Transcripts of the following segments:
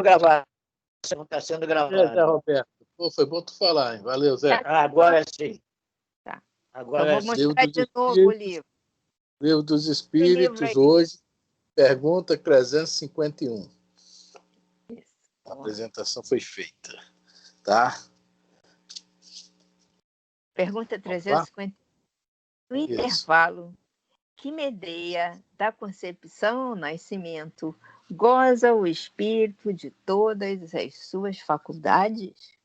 gravado. Não está sendo Zé gravado. Roberto. Pô, foi bom tu falar, hein? Valeu, Zé. Agora sim. Tá. Agora Eu vou sim. mostrar de novo o livro. Livro dos Que livro Espíritos, é hoje, pergunta 351. Isso. A apresentação foi feita, tá? Pergunta 350. No intervalo, que medeia da concepção ao nascimento goza o espírito de todas as suas faculdades?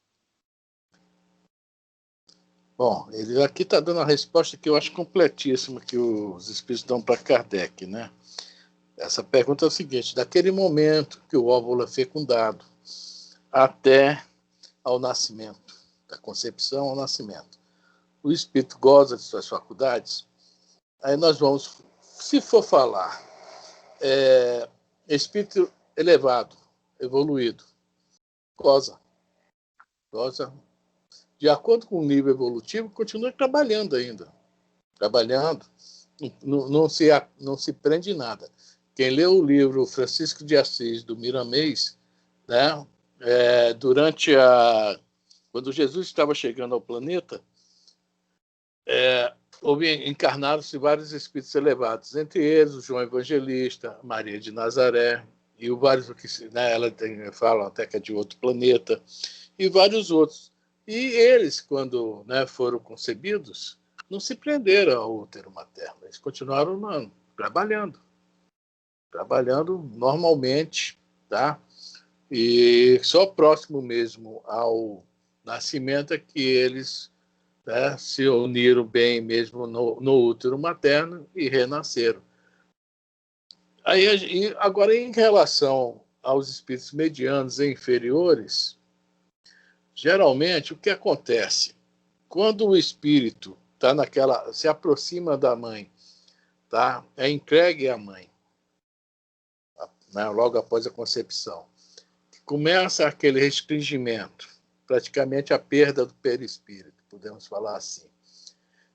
Bom, ele aqui está dando a resposta que eu acho completíssima que os espíritos dão para Kardec, né? Essa pergunta é o seguinte: daquele momento que o óvulo é fecundado até ao nascimento, da concepção ao nascimento, o espírito goza de suas faculdades? Aí nós vamos, se for falar espírito elevado, evoluído, goza. De acordo com o nível evolutivo, continua trabalhando ainda. Trabalhando, não se prende em nada. Quem leu o livro Francisco de Assis, do Miramês, né, quando Jesus estava chegando ao planeta, encarnaram-se vários espíritos elevados, entre eles o João Evangelista, Maria de Nazaré, e vários que falam até que é de outro planeta, e vários outros. E eles, quando foram concebidos, não se prenderam ao útero materno, eles continuaram trabalhando normalmente, tá? E só próximo mesmo ao nascimento é que eles se uniram bem mesmo no útero materno e renasceram. Agora, em relação aos espíritos medianos e inferiores, geralmente o que acontece? Quando o espírito se aproxima da mãe, tá? É entregue à mãe, logo após a concepção, começa aquele restringimento, praticamente a perda do perispírito, podemos falar assim.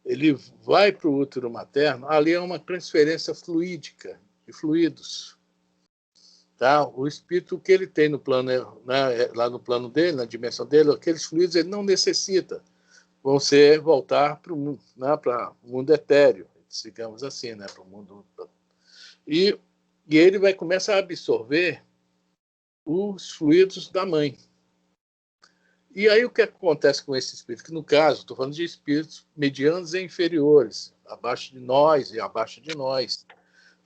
Ele vai para o útero materno, ali é uma transferência fluídica, de fluidos. Tá? O espírito, o que ele tem no plano, lá no plano dele, na dimensão dele, aqueles fluidos ele não necessita. Vão voltar para o mundo etéreo, digamos assim, para o mundo. E ele vai começar a absorver os fluidos da mãe. E aí o que acontece com esse espírito? Que no caso, estou falando de espíritos medianos e inferiores, abaixo de nós e abaixo de nós,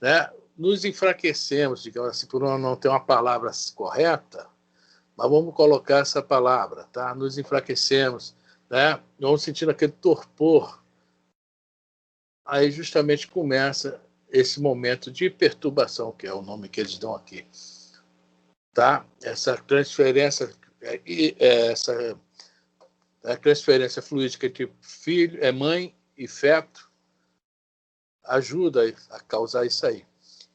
né? Nos enfraquecemos, digamos assim, por não ter uma palavra correta, mas vamos colocar essa palavra, tá? Nos enfraquecemos, né? Vamos sentindo aquele torpor. Aí justamente começa esse momento de perturbação, que é o nome que eles dão aqui, tá? Essa transferência, a transferência fluídica entre filho, mãe e feto ajuda a causar isso aí.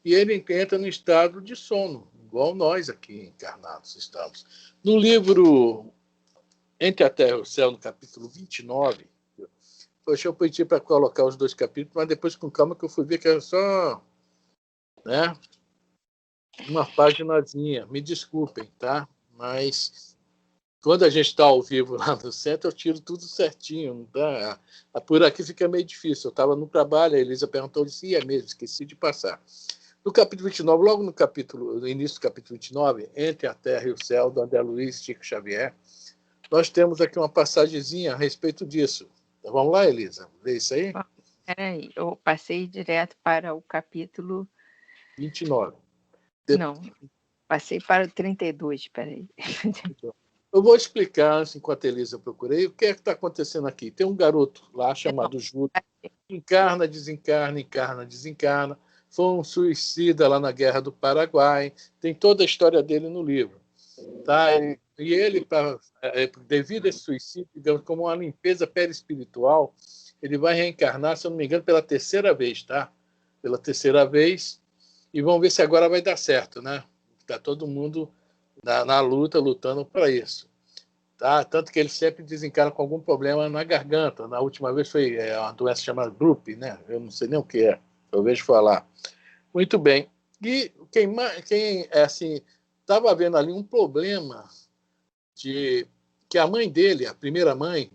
E ele entra no estado de sono, igual nós aqui encarnados estamos. No livro Entre a Terra e o Céu, no capítulo 29, poxa, eu pedi para colocar os 2 capítulos, mas depois com calma que eu fui ver que era só uma paginazinha. Me desculpem, tá? Mas quando a gente está ao vivo lá no centro, eu tiro tudo certinho. Não dá. Por aqui fica meio difícil. Eu estava no trabalho, a Elisa perguntou, eu disse, é mesmo, esqueci de passar. No capítulo 29, logo no início do capítulo 29, Entre a Terra e o Céu, do André Luiz Chico Xavier, nós temos aqui uma passagenzinha a respeito disso. Então, vamos lá, Elisa, vê isso aí? Peraí, eu passei direto para o capítulo 29. Não, passei para o 32, peraí. Eu vou explicar, enquanto a Elisa procurei, o que é que está acontecendo aqui. Tem um garoto lá chamado Júlio, encarna, desencarna. Foi um suicida lá na Guerra do Paraguai. Tem toda a história dele no livro. Tá? E ele, devido a esse suicídio, digamos, como uma limpeza perispiritual, ele vai reencarnar, se eu não me engano, pela 3ª vez, tá? Pela 3ª vez. E vamos ver se agora vai dar certo, né? Está todo mundo na luta, lutando para isso. Tá? Tanto que ele sempre desencarna com algum problema na garganta. Na última vez foi uma doença chamada Drupe, né? Eu não sei nem o que é, eu vejo falar. Muito bem. E quem assim estava havendo ali um problema de que a mãe dele, a primeira mãe,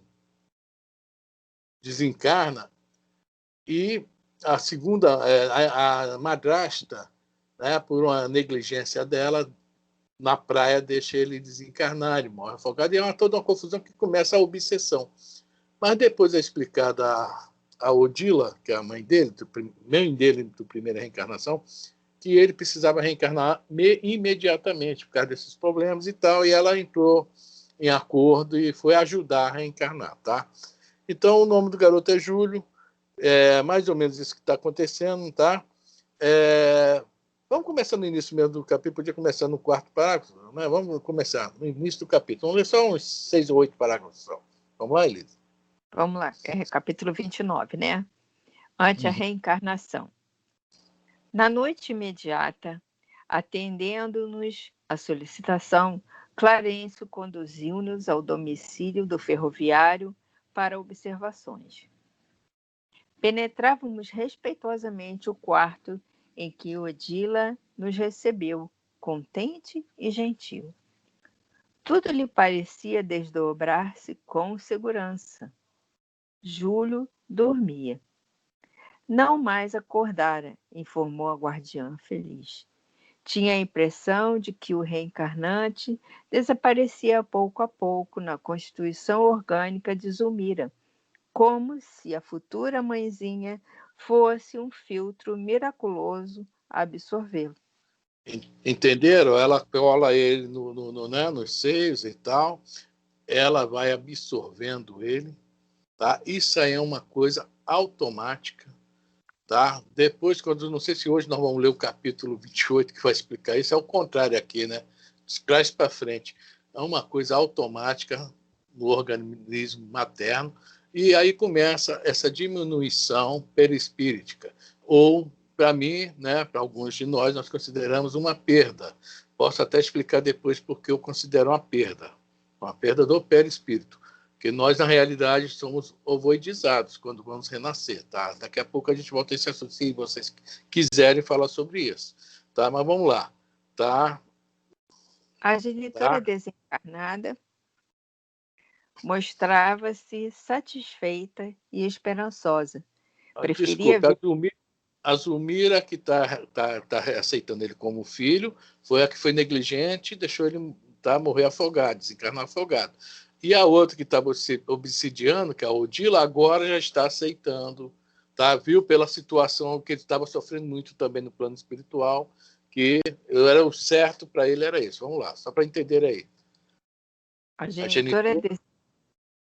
desencarna e a segunda, a madrasta, né, por uma negligência dela, na praia deixa ele desencarnar, ele morre afogado, e é toda uma confusão que começa a obsessão. Mas depois é explicada a Odila, que é a mãe dele, do primeira reencarnação, que ele precisava reencarnar imediatamente por causa desses problemas e tal, e ela entrou em acordo e foi ajudar a reencarnar, tá? Então, o nome do garoto é Júlio, é mais ou menos isso que está acontecendo, tá? Vamos começar no início mesmo do capítulo, podia começar no 4º parágrafo, né? Vamos começar no início do capítulo. Vamos ler só uns 6 ou 8 parágrafos só. Vamos lá, Elisa? Vamos lá, capítulo 29, né? Ante a reencarnação. Na noite imediata, atendendo-nos à solicitação, Clarencio conduziu-nos ao domicílio do ferroviário para observações. Penetrávamos respeitosamente o quarto em que Odila nos recebeu, contente e gentil. Tudo lhe parecia desdobrar-se com segurança. Júlio dormia. Não mais acordara, informou a guardiã feliz. Tinha a impressão de que o reencarnante desaparecia pouco a pouco na constituição orgânica de Zulmira, como se a futura mãezinha fosse um filtro miraculoso a absorvê-lo. Entenderam? Ela cola ele né, nos seios e tal, ela vai absorvendo ele, tá? Isso aí é uma coisa automática, tá? Depois, não sei se hoje nós vamos ler o capítulo 28 que vai explicar isso, é o contrário aqui, né? Traz para frente. É uma coisa automática no organismo materno, e aí começa essa diminuição perispíritica, ou, para mim, né, para alguns de nós consideramos uma perda. Posso até explicar depois porque eu considero uma perda do perispírito, porque nós, na realidade, somos ovoidizados quando vamos renascer, tá? Daqui a pouco a gente volta a esse assunto, se vocês quiserem falar sobre isso, tá? Mas vamos lá, tá? A genitora desencarnada mostrava-se satisfeita e esperançosa. Preferia Desculpa, a Zulmira, que está aceitando ele como filho, foi a que foi negligente e deixou ele morrer afogado, desencarnar afogado. E a outra que estava obsidiando, que é a Odila, agora já está aceitando, tá? Viu pela situação que ele estava sofrendo muito também no plano espiritual, que era o certo para ele, era isso. Vamos lá, só para entender aí.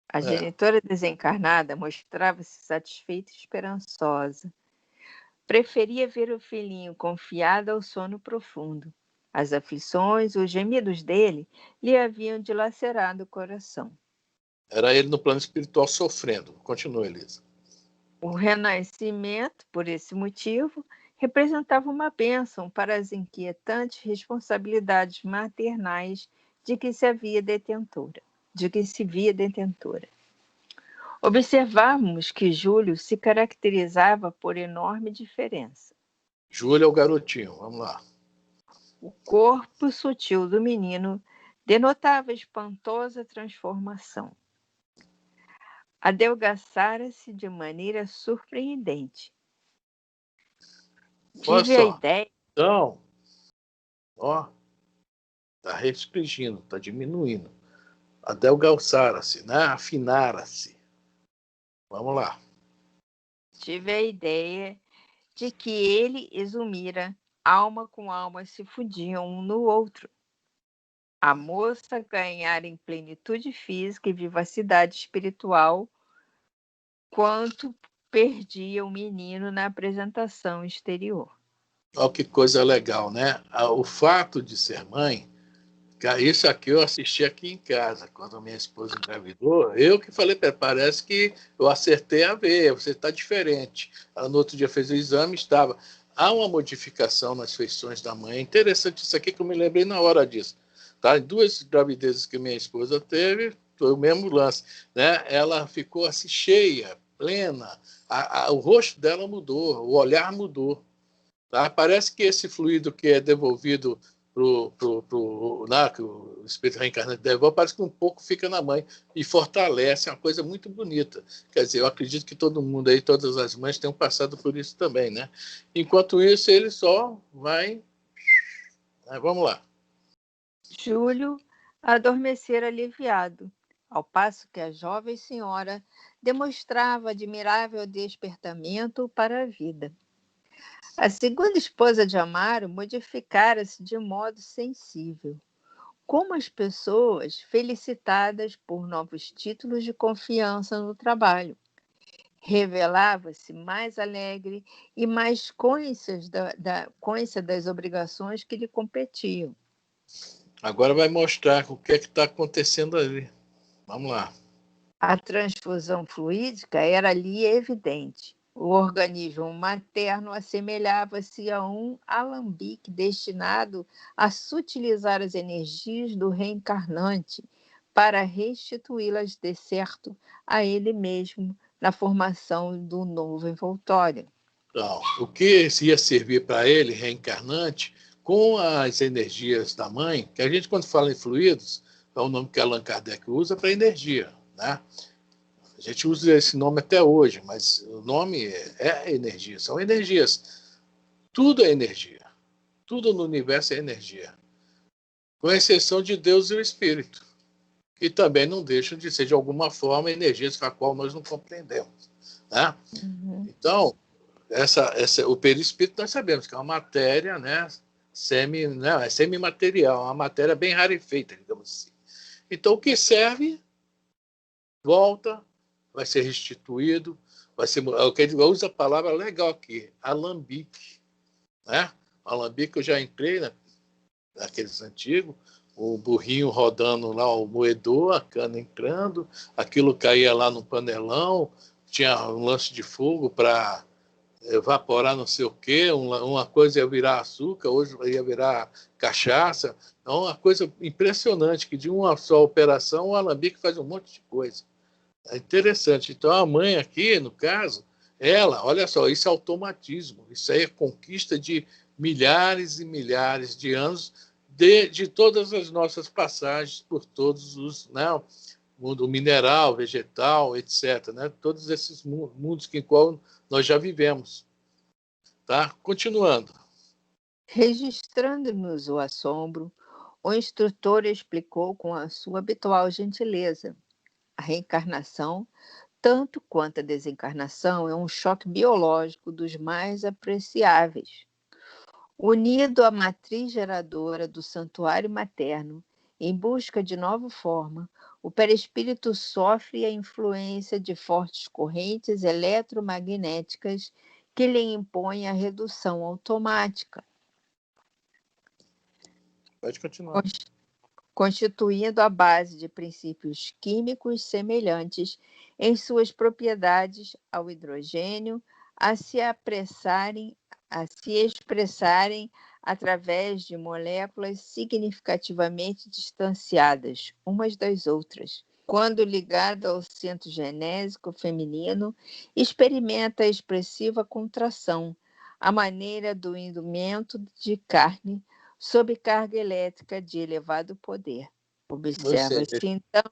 A genitora desencarnada mostrava-se satisfeita e esperançosa. Preferia ver o filhinho confiado ao sono profundo. As aflições, os gemidos dele lhe haviam dilacerado o coração. Era ele no plano espiritual sofrendo. Continua, Elisa. O renascimento, por esse motivo, representava uma bênção para as inquietantes responsabilidades maternais de que se via detentora. Observávamos que Júlio se caracterizava por enorme diferença. Júlio é o garotinho, vamos lá. O corpo sutil do menino denotava espantosa transformação. Adelgaçara-se de maneira surpreendente. Tive a ideia... Então, ó, está restringindo, está diminuindo. Adelgaçara-se, né? Afinara-se. Vamos lá. Tive a ideia de que ele e Zulmira, alma com alma, se fundiam um no outro. A moça ganhara em plenitude física e vivacidade espiritual, quanto perdia o menino na apresentação exterior. Olha que coisa legal, né? O fato de ser mãe, isso aqui eu assisti aqui em casa, quando minha esposa engravidou, eu que falei, parece que eu acertei a veia, você está diferente. Ela no outro dia fez o exame, estava. Há uma modificação nas feições da mãe. É interessante isso aqui, que eu me lembrei na hora disso. Tá? 2 gravidezes que minha esposa teve, foi o mesmo lance, né? Ela ficou assim cheia, plena, o rosto dela mudou, o olhar mudou. Tá? Parece que esse fluido que é devolvido que o espírito reencarnante devolve, parece que um pouco fica na mãe e fortalece, é uma coisa muito bonita. Quer dizer, eu acredito que todo mundo aí, todas as mães tenham passado por isso também, né? Enquanto isso, ele só vai... Vamos lá. Júlio adormecera aliviado, ao passo que a jovem senhora demonstrava admirável despertamento para a vida. A segunda esposa de Amaro modificara-se de modo sensível, como as pessoas felicitadas por novos títulos de confiança no trabalho. Revelava-se mais alegre e mais cônscia das obrigações que lhe competiam. Agora vai mostrar o que é que está acontecendo ali. Vamos lá. A transfusão fluídica era ali evidente. O organismo materno assemelhava-se a um alambique destinado a sutilizar as energias do reencarnante para restituí-las de certo a ele mesmo na formação do novo envoltório. Então, o que ia servir para ele, reencarnante, com as energias da mãe, que a gente, quando fala em fluidos, é o nome que Allan Kardec usa para energia, né? A gente usa esse nome até hoje, mas o nome é energia, são energias. Tudo é energia. Tudo no universo é energia. Com exceção de Deus e o Espírito, que também não deixam de ser, de alguma forma, energias com a qual nós não compreendemos, né? Uhum. Então, o perispírito nós sabemos que é uma matéria, né, é semimaterial, uma matéria bem rarefeita, digamos assim. Então, o que serve, volta, vai ser restituído, vai ser... Eu uso a palavra legal aqui, alambique. Né? Alambique eu já entrei naqueles antigos, o burrinho rodando lá, o moedor, a cana entrando, aquilo caía lá no panelão, tinha um lance de fogo para evaporar não sei o quê, uma coisa ia virar açúcar, hoje ia virar cachaça. Então, uma coisa impressionante, que de uma só operação o alambique faz um monte de coisa. É interessante. Então, a mãe aqui, no caso, ela, olha só, isso é automatismo, isso aí é conquista de milhares e milhares de anos de todas as nossas passagens por todos os, né, mundo mineral, vegetal, etc., né, todos esses mundos em qual nós já vivemos. Tá? Continuando. Registrando-nos o assombro, o instrutor explicou com a sua habitual gentileza. A reencarnação, tanto quanto a desencarnação, é um choque biológico dos mais apreciáveis. Unido à matriz geradora do santuário materno, em busca de nova forma, o perispírito sofre a influência de fortes correntes eletromagnéticas que lhe impõem a redução automática. Pode continuar. Constituindo a base de princípios químicos semelhantes em suas propriedades ao hidrogênio, a se expressarem através de moléculas significativamente distanciadas umas das outras. Quando ligado ao centro genésico feminino, experimenta a expressiva contração, à maneira do indumento de carne, sob carga elétrica de elevado poder. Observa-se então.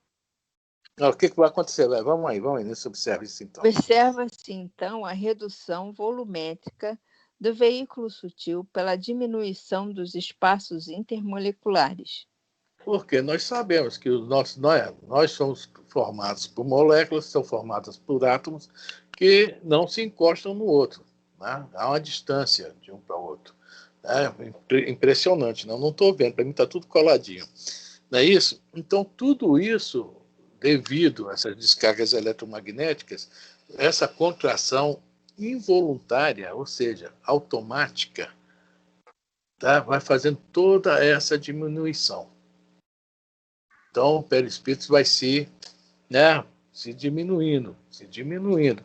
O que vai acontecer? Vamos aí, observa-se então. Observa-se então a redução volumétrica do veículo sutil pela diminuição dos espaços intermoleculares. Porque nós sabemos que nós somos formados por moléculas, são formadas por átomos que não se encostam no outro. Né? Há uma distância de um para o outro. É impressionante, não estou vendo, para mim está tudo coladinho. Não é isso? Então, tudo isso, devido a essas descargas eletromagnéticas, essa contração involuntária, ou seja, automática, tá? Vai fazendo toda essa diminuição. Então, o perispírito vai se diminuindo, se diminuindo.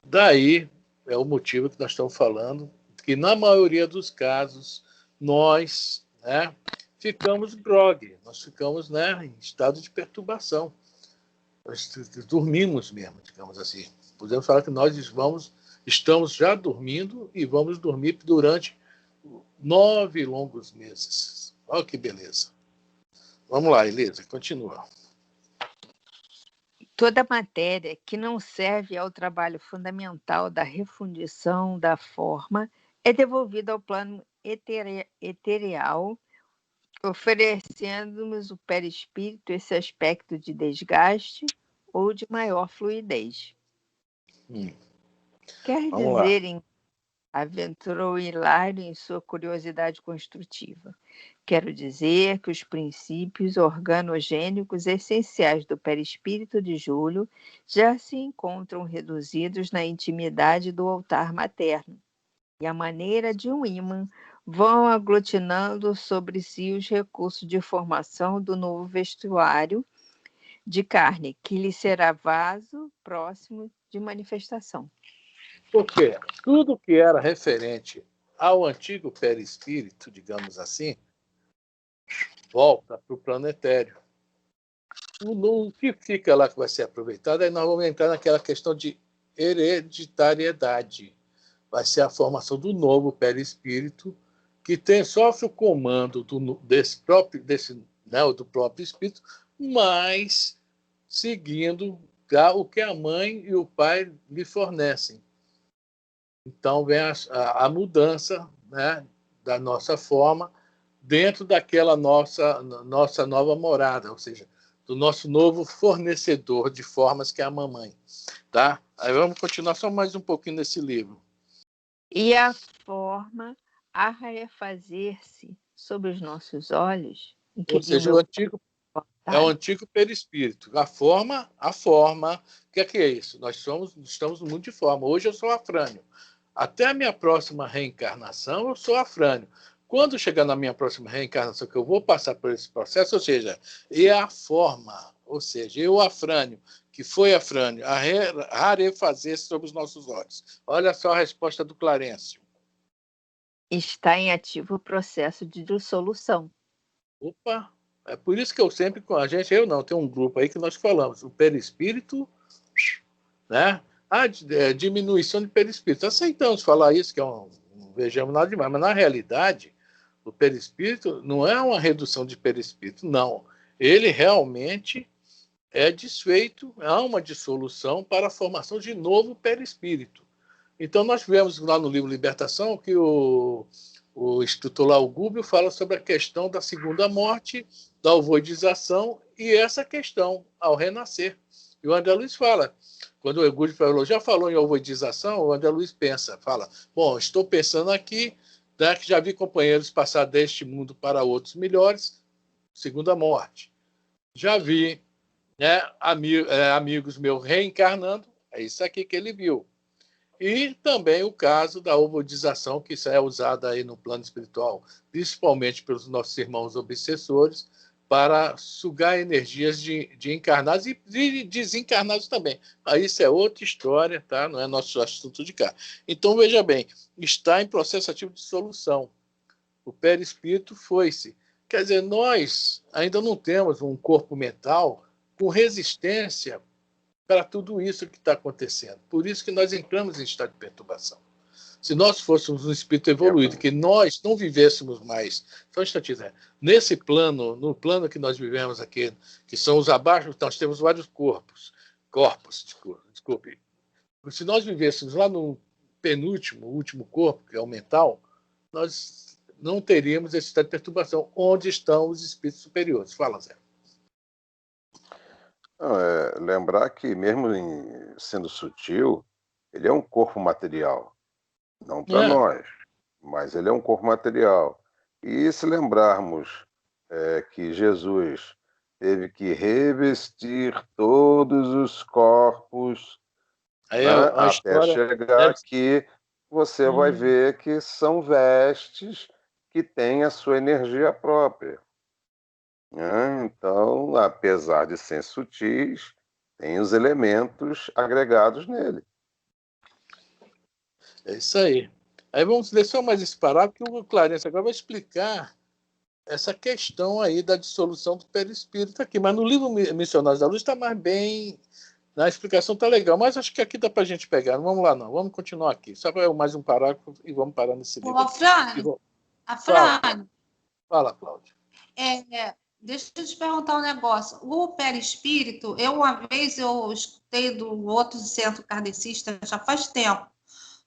Daí é o motivo que nós estamos falando, que na maioria dos casos nós ficamos grogue, nós ficamos em estado de perturbação. Nós dormimos mesmo, digamos assim. Podemos falar que nós estamos já dormindo e vamos dormir durante 9 longos meses. Olha que beleza. Vamos lá, Elisa, continua. Toda matéria que não serve ao trabalho fundamental da refundição da forma é devolvida ao plano eterial, oferecendo-nos o perispírito esse aspecto de desgaste ou de maior fluidez. Quer Vamos lá. dizer, aventurou Hilário em sua curiosidade construtiva. Quero dizer que os princípios organogênicos essenciais do perispírito de Júlio já se encontram reduzidos na intimidade do altar materno, e à maneira de um ímã vão aglutinando sobre si os recursos de formação do novo vestuário de carne, que lhe será vaso próximo de manifestação. Porque tudo que era referente ao antigo perispírito, digamos assim, volta para o plano etéreo. O que fica lá que vai ser aproveitado, aí nós vamos entrar naquela questão de hereditariedade. Vai ser a formação do novo perispírito, que sofre o comando do próprio espírito, mas seguindo o que a mãe e o pai lhe fornecem. Então vem a mudança, né, da nossa forma dentro daquela nossa nova morada, ou seja, do nosso novo fornecedor de formas, que é a mamãe. Tá? Aí vamos continuar só mais um pouquinho nesse livro. E a forma a refazer-se sob os nossos olhos. Ou seja, o antigo perispírito. A forma, o que é isso? Nós estamos no mundo de forma. Hoje eu sou Afrânio. Até a minha próxima reencarnação, eu sou Afrânio. Quando chegar na minha próxima reencarnação, que eu vou passar por esse processo, ou seja, é a forma, ou seja, eu, Afrânio, que foi Afrânio, a rarefazer-se sobre os nossos olhos. Olha só a resposta do Clarencio. Está em ativo o processo de dissolução. Opa! É por isso que eu sempre, com a gente, tem um grupo aí que nós falamos, o perispírito, né? Diminuição de perispírito. Aceitamos falar isso, que não vejamos nada demais, mas na realidade, o perispírito não é uma redução de perispírito, não. Ele realmente é desfeito, há uma dissolução para a formação de novo perispírito. Então, nós vemos lá no livro Libertação que o instrutor lá, o Gúbio, fala sobre a questão da segunda morte, da ovoidização e essa questão ao renascer. E o André Luiz fala, quando o Gúbio já falou em ovoidização, o André Luiz fala, bom, estou pensando aqui, né, que já vi companheiros passar deste mundo para outros melhores, segunda morte. Já vi, né, amigos meus reencarnando, é isso aqui que ele viu. E também o caso da ovoidização, que isso é usada aí no plano espiritual, principalmente pelos nossos irmãos obsessores, para sugar energias de encarnados e de desencarnados também. Mas isso é outra história, tá? Não é nosso assunto de cá. Então, veja bem, está em processo ativo de dissolução. O perispírito foi-se. Quer dizer, nós ainda não temos um corpo mental com resistência para tudo isso que está acontecendo. Por isso que nós entramos em estado de perturbação. Se nós fôssemos um espírito evoluído, que nós não vivêssemos mais, só um instantinho, nesse plano, no plano que nós vivemos aqui, que são os abaixo, nós temos vários corpos, desculpe. Se nós vivêssemos lá no último corpo, que é o mental, nós não teríamos esse estado de perturbação, onde estão os espíritos superiores. Fala, Zé. Lembrar que, mesmo sendo sutil, ele é um corpo material. Não para nós, mas ele é um corpo material. E se lembrarmos que Jesus teve que revestir todos os corpos, até chegar aqui, você vai ver que são vestes que têm a sua energia própria. Então, apesar de ser sutis, tem os elementos agregados nele. É isso aí. Aí vamos ler só mais esse parágrafo, que o Clarence agora vai explicar essa questão aí da dissolução do perispírito aqui. Mas no livro Missionários da Luz está mais bem... A explicação está legal, mas acho que aqui dá para a gente pegar. Não vamos lá, não. Vamos continuar aqui. Só mais um parágrafo e vamos parar nesse livro. Afrânio. Fala, Cláudia. Deixa eu te perguntar um negócio. O perispírito, uma vez eu escutei do outro centro kardecista, já faz tempo,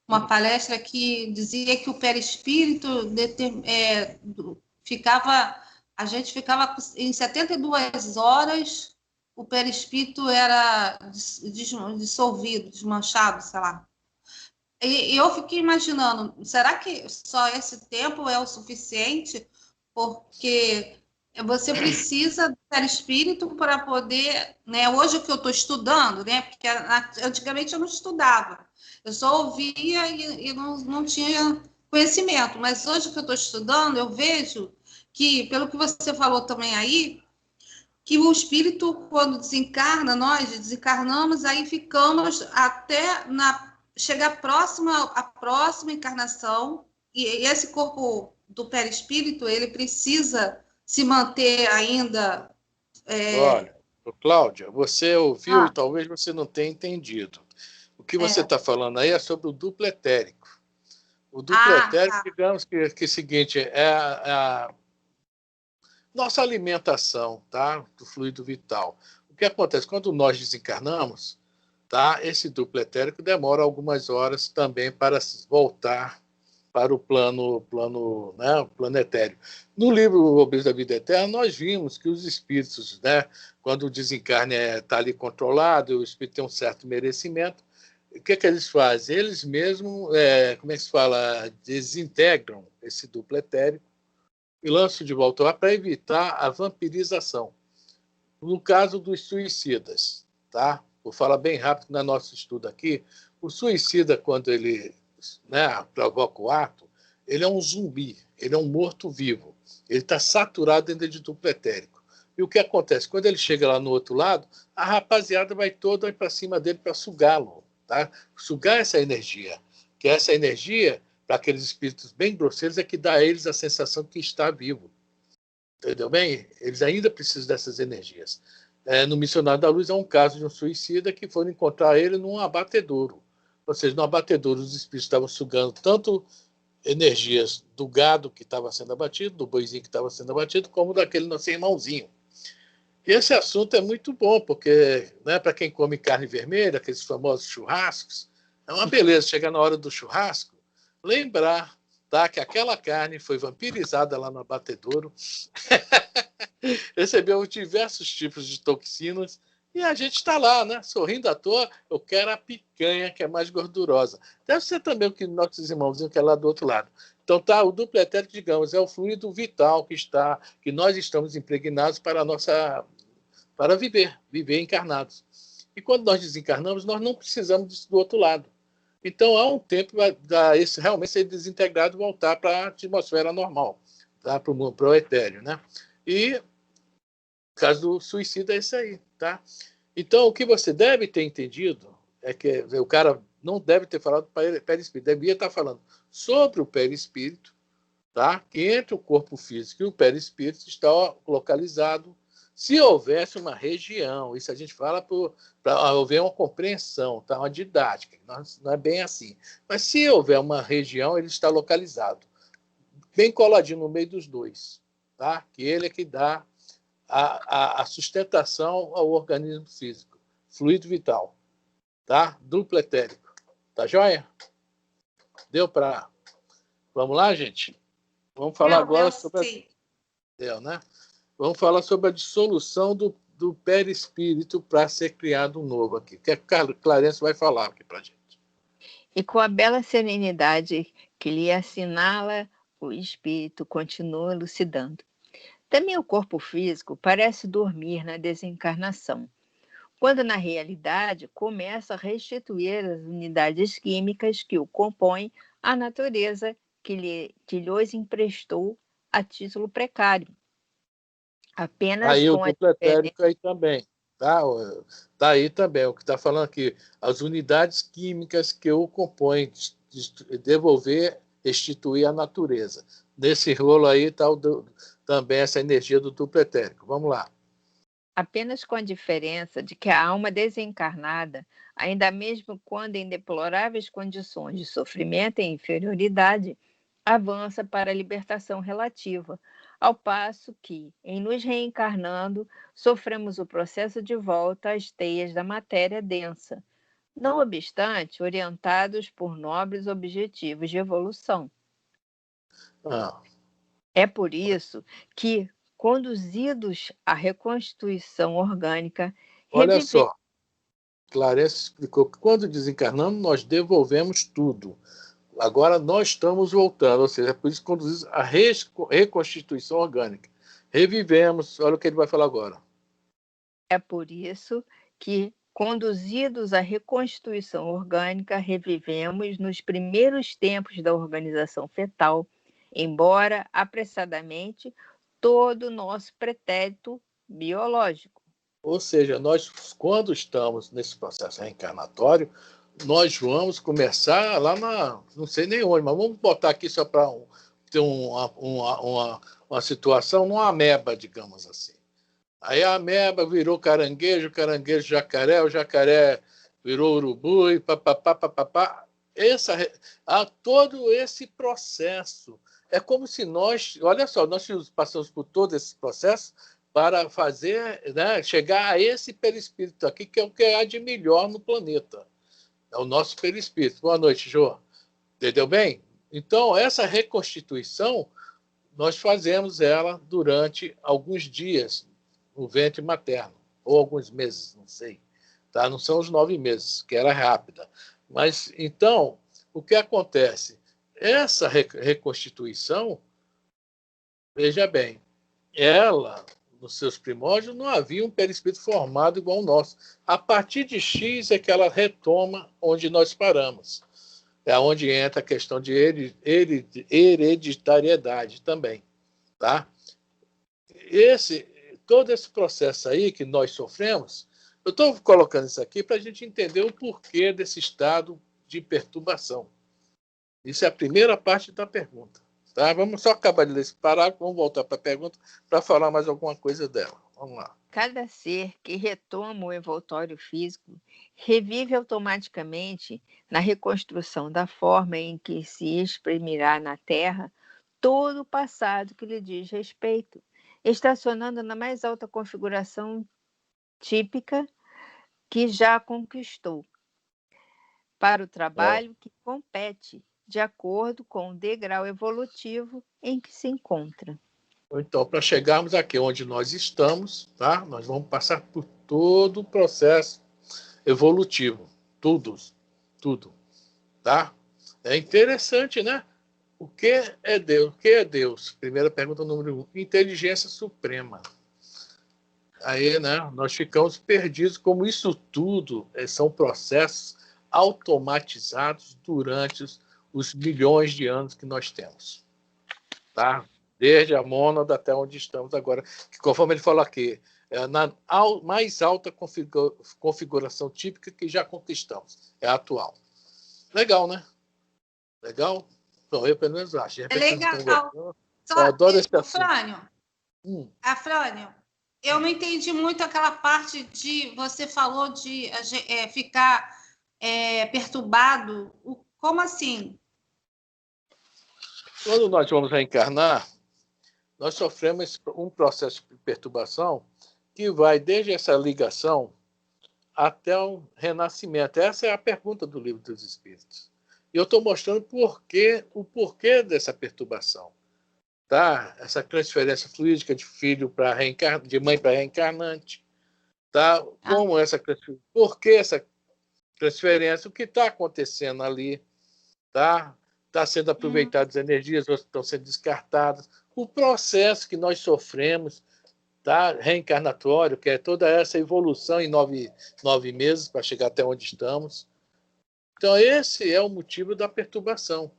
uma palestra que dizia que o perispírito a gente ficava em 72 horas, o perispírito era dissolvido, desmanchado, sei lá. E eu fiquei imaginando, será que só esse tempo é o suficiente? Porque você precisa do perispírito para poder, né? Hoje que eu estou estudando, né? Porque antigamente eu não estudava, eu só ouvia e não tinha conhecimento. Mas hoje que eu estou estudando, eu vejo que, pelo que você falou também aí, que o espírito, quando desencarna, nós desencarnamos, aí ficamos até chegar próximo à próxima encarnação, e esse corpo do perispírito, ele precisa se manter ainda... Olha, Cláudia, você ouviu e talvez você não tenha entendido. O que você está falando aí é sobre o duplo etérico. O duplo etérico, digamos que é o seguinte, é a nossa alimentação, tá? Do fluido vital. O que acontece? Quando nós desencarnamos, tá? Esse duplo etérico demora algumas horas também para voltar para o plano etéreo. No livro O Obreiros da Vida Eterna, nós vimos que os espíritos, né, quando o desencarne está ali controlado, o espírito tem um certo merecimento, o que eles fazem? Eles mesmos, como é que se fala, desintegram esse duplo etérico e lançam de volta lá para evitar a vampirização. No caso dos suicidas, tá? Vou falar bem rápido no nosso estudo aqui. O suicida, quando ele, né, provoca o ato, ele é um zumbi, ele é um morto-vivo. Ele está saturado dentro de duplo etérico. E o que acontece? Quando ele chega lá no outro lado, a rapaziada vai toda para cima dele para sugá-lo, tá? Sugar essa energia. Que essa energia, para aqueles espíritos bem grosseiros, é que dá a eles a sensação que está vivo. Entendeu bem? Eles ainda precisam dessas energias. No Missionário da Luz, é um caso de um suicida que foram encontrar ele num abatedouro. Ou seja, no abatedouro, os espíritos estavam sugando tanto energias do gado que estava sendo abatido, do boizinho que estava sendo abatido, como daquele nosso irmãozinho. E esse assunto é muito bom, porque, né, para quem come carne vermelha, aqueles famosos churrascos, é uma beleza chegar na hora do churrasco, lembrar, tá, que aquela carne foi vampirizada lá no abatedouro, recebeu diversos tipos de toxinas, e a gente está lá, né, sorrindo à toa. Eu quero a picanha, que é mais gordurosa. Deve ser também o que nossos irmãozinhos que é lá do outro lado. Então, tá, o duplo etérico, digamos, é o fluido vital que nós estamos impregnados para viver encarnados. E quando nós desencarnamos, nós não precisamos disso do outro lado. Então, há um tempo para esse realmente ser desintegrado e voltar para a atmosfera normal, tá? Para o etéreo, né? E o caso do suicida é esse aí, tá? Então, o que você deve ter entendido é que o cara não deve ter falado perispírito, devia estar falando sobre o perispírito, tá? Que entre o corpo físico e o perispírito está localizado. Se houvesse uma região, isso a gente fala para haver uma compreensão, tá? Uma didática, não é bem assim. Mas se houver uma região, ele está localizado, bem coladinho no meio dos dois, tá? Que ele é que dá a sustentação ao organismo físico, fluido vital, tá? Duplo etérico, tá joia? Deu para... Vamos lá, gente? Vamos falar agora sobre... Deu, né? Vamos falar sobre a dissolução do perispírito para ser criado um novo aqui. O que a Clarence vai falar aqui para a gente. E com a bela serenidade que lhe assinala, o espírito continua elucidando. Também o corpo físico parece dormir na desencarnação, quando na realidade começa a restituir as unidades químicas que o compõem à natureza que lhes emprestou a título precário. Apenas aí com o duplo etérico aí também, tá? Tá aí também o que está falando aqui, as unidades químicas que o compõem, devolver, restituir à natureza. Nesse rolo aí está também essa energia do duplo etérico. Vamos lá. Apenas com a diferença de que a alma desencarnada, ainda mesmo quando em deploráveis condições de sofrimento e inferioridade, avança para a libertação relativa, ao passo que, em nos reencarnando, sofremos o processo de volta às teias da matéria densa, não obstante, orientados por nobres objetivos de evolução. Ah, É por isso que, conduzidos à reconstituição orgânica, olha só, Clarence explicou que quando desencarnamos, nós devolvemos tudo. Agora nós estamos voltando, ou seja, é por isso que conduzimos a reconstituição orgânica. Revivemos, olha o que ele vai falar agora. É por isso que, conduzidos à reconstituição orgânica, revivemos nos primeiros tempos da organização fetal, embora apressadamente, todo o nosso pretérito biológico. Ou seja, nós, quando estamos nesse processo reencarnatório, nós vamos começar lá não sei nem onde, mas vamos botar aqui só para ter uma situação, numa ameba, digamos assim. Aí a ameba virou caranguejo, caranguejo jacaré, o jacaré virou urubu e papapá, papapá. Todo esse processo. É como se nós, olha só, nós passamos por todo esse processo para fazer, né, chegar a esse perispírito aqui, que é o que há de melhor no planeta. É o nosso perispírito. Boa noite, Jô. Entendeu bem? Então, essa reconstituição, nós fazemos ela durante alguns dias no ventre materno, ou alguns meses, não sei. Tá? Não são os 9 meses, que era rápida. Mas, então, o que acontece? Essa reconstituição, veja bem, ela, nos seus primórdios, não havia um perispírito formado igual ao nosso. A partir de X é que ela retoma onde nós paramos. É onde entra a questão de hereditariedade também. Tá? Todo esse processo aí que nós sofremos, eu estou colocando isso aqui para a gente entender o porquê desse estado de perturbação. Isso é a primeira parte da pergunta. Tá? Vamos só acabar de ler esse parágrafo, vamos voltar para a pergunta para falar mais alguma coisa dela. Vamos lá. Cada ser que retoma o envoltório físico revive automaticamente, na reconstrução da forma em que se exprimirá na Terra, todo o passado que lhe diz respeito, estacionando na mais alta configuração típica que já conquistou, para o trabalho que compete, de acordo com o degrau evolutivo em que se encontra. Então, para chegarmos aqui onde nós estamos, tá? Nós vamos passar por todo o processo evolutivo. Tudo. Tá? É interessante, né? O que é Deus? O que é Deus? Primeira pergunta, número 1. Inteligência suprema. Aí, né? Nós ficamos perdidos, como isso tudo são processos automatizados durante os milhões de anos que nós temos. Tá? Desde a mônada até onde estamos agora, que conforme ele falou aqui, é na mais alta configuração típica que já conquistamos, é a atual. Legal, né? Legal? Bom, eu pelo menos acho. É legal. Eu adoro esse assunto. Afrânio, eu não entendi muito aquela parte de, você falou de ficar perturbado. Como assim? Quando nós vamos reencarnar, nós sofremos um processo de perturbação que vai desde essa ligação até o renascimento. Essa é a pergunta do Livro dos Espíritos. E eu estou mostrando o porquê dessa perturbação. Tá? Essa transferência fluídica de filho para de mãe para reencarnante. Tá? Como essa transferência? Por que essa transferência? O que está acontecendo ali? Tá? Está sendo aproveitadas as energias, outras estão sendo descartadas. O processo que nós sofremos, tá? Reencarnatório, que é toda essa evolução em 9 meses para chegar até onde estamos. Então, esse é o motivo da perturbação.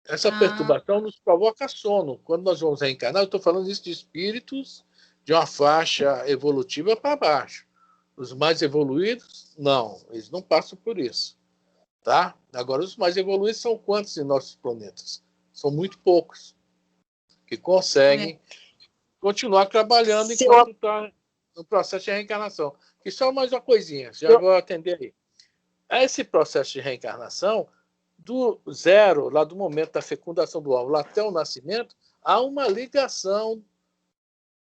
Essa perturbação nos provoca sono. Quando nós vamos reencarnar, eu estou falando isso de espíritos de uma faixa evolutiva para baixo. Os mais evoluídos, não, eles não passam por isso. Tá? Agora, os mais evoluídos são quantos em nossos planetas? São muito poucos que conseguem continuar trabalhando enquanto está no processo de reencarnação. E só mais uma coisinha, já vou atender aí. Esse processo de reencarnação, do zero, lá do momento da fecundação do óvulo até o nascimento, há uma ligação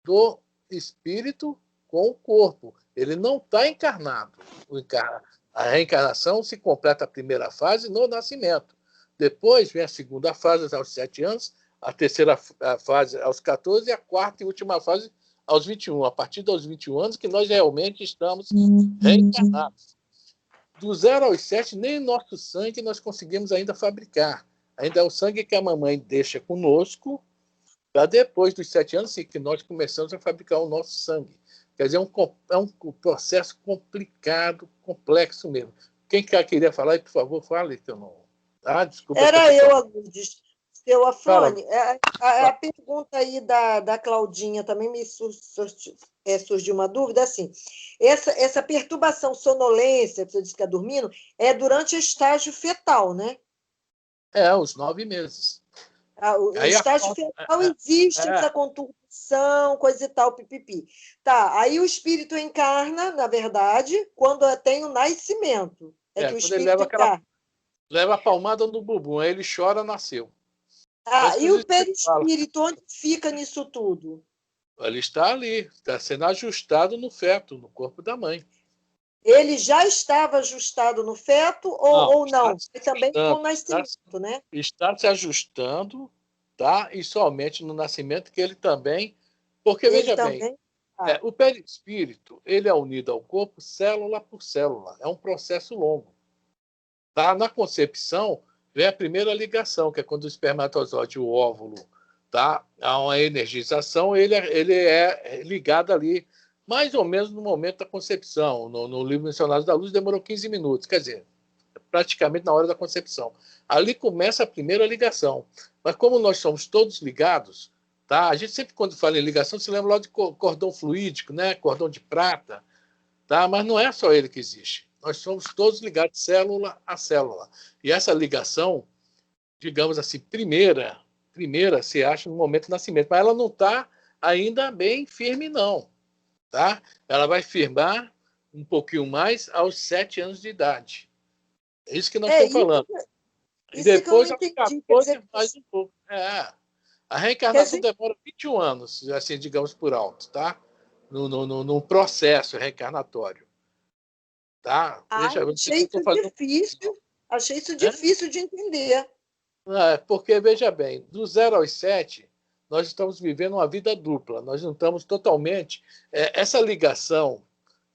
do espírito com o corpo. Ele não está encarnado. A reencarnação se completa a primeira fase no nascimento. Depois vem a segunda fase aos 7 anos, a terceira fase aos 14 e a quarta e última fase aos 21. A partir dos 21 anos que nós realmente estamos reencarnados. Do 0 aos 7, nem nosso sangue nós conseguimos ainda fabricar. Ainda é o sangue que a mamãe deixa conosco, para depois dos 7 anos, sim, que nós começamos a fabricar o nosso sangue. Quer dizer, é um processo complicado, complexo mesmo. Quem queria falar aí, por favor, fale, que eu não... Ah, desculpa. Era eu, Agudes. Seu Afrone, a pergunta aí da Claudinha também me surgiu uma dúvida, assim, essa perturbação, sonolência, que você disse que está dormindo, é durante o estágio fetal, né? Os 9 meses. O estágio fetal existe essa conturbação, coisa e tal, pipipi. Tá, aí o espírito encarna, na verdade, quando tem o nascimento. Que o espírito encarna. Leva a palmada no bumbum, aí ele chora, nasceu. E o perispírito, onde fica nisso tudo? Ele está ali, está sendo ajustado no feto, no corpo da mãe. Ele já estava ajustado no feto ou não? E também com o nascimento, né? Está se ajustando, tá? E somente no nascimento que ele também... Porque, veja bem, o perispírito, ele é unido ao corpo célula por célula. É um processo longo. Tá? Na concepção, vem a primeira ligação, que é quando o espermatozoide e o óvulo, tá? Há uma energização, ele é ligado ali, mais ou menos no momento da concepção. No livro Missionários da Luz demorou 15 minutos, quer dizer, praticamente na hora da concepção. Ali começa a primeira ligação. Mas como nós somos todos ligados, tá? A gente sempre, quando fala em ligação, se lembra lá de cordão fluídico, né? Cordão de prata, tá? Mas não é só ele que existe. Nós somos todos ligados célula a célula. E essa ligação, digamos assim, primeira se acha no momento do nascimento, mas ela não está ainda bem firme, não. Tá? Ela vai firmar um pouquinho mais aos 7 anos de idade. É isso que nós estamos falando. E depois, aos 14, mais um pouco. A reencarnação demora 21 anos, assim, digamos por alto, tá? Num processo reencarnatório. Tá? Achei isso difícil de entender. Porque, veja bem, do 0 aos 7, nós estamos vivendo uma vida dupla. Nós não estamos totalmente... essa ligação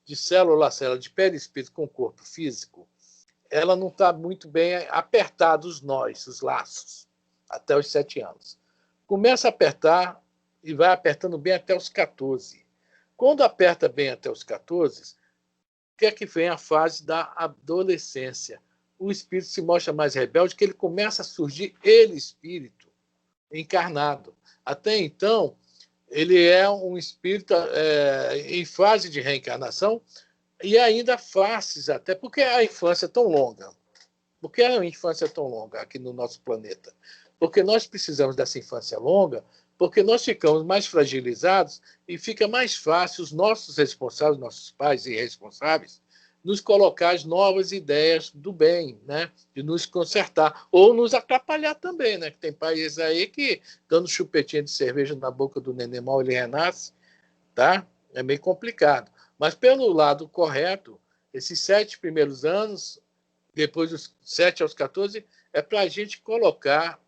de célula a célula, de perispírito com o corpo físico, ela não está muito bem apertada, os nós, os laços, até os 7 anos. Começa a apertar e vai apertando bem até os 14. Quando aperta bem até os 14... que é que vem a fase da adolescência. O espírito se mostra mais rebelde, que ele começa a surgir, espírito, encarnado. Até então, ele é um espírito em fase de reencarnação e ainda faces, até porque a infância é tão longa. Por que a infância é tão longa aqui no nosso planeta? Porque nós precisamos dessa infância longa, porque nós ficamos mais fragilizados e fica mais fácil os nossos responsáveis, nossos pais irresponsáveis, nos colocar as novas ideias do bem, né? De nos consertar, ou nos atrapalhar também, né? Que tem pais aí que, dando chupetinha de cerveja na boca do neném mal ele renasce, tá? É meio complicado. Mas, pelo lado correto, esses 7 primeiros anos, depois dos 7 aos 14, é para a gente colocar,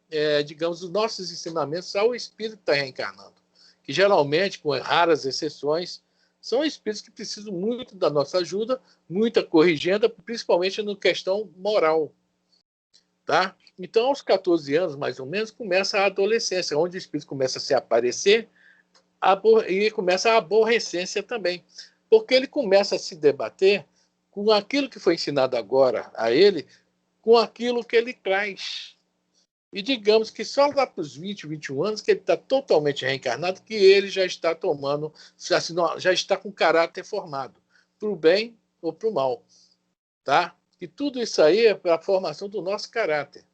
digamos, os nossos ensinamentos ao espírito que está reencarnando, que geralmente, com raras exceções, são espíritos que precisam muito da nossa ajuda, muita corrigenda, principalmente na questão moral. Tá? Então, aos 14 anos, mais ou menos, começa a adolescência, onde o espírito começa a se aparecer e começa a aborrecência também, porque ele começa a se debater com aquilo que foi ensinado agora a ele, com aquilo que ele traz. E digamos que só lá para os 20, 21 anos que ele está totalmente reencarnado, que ele já está tomando, já está com caráter formado, para o bem ou para o mal. Tá? E tudo isso aí é para a formação do nosso caráter.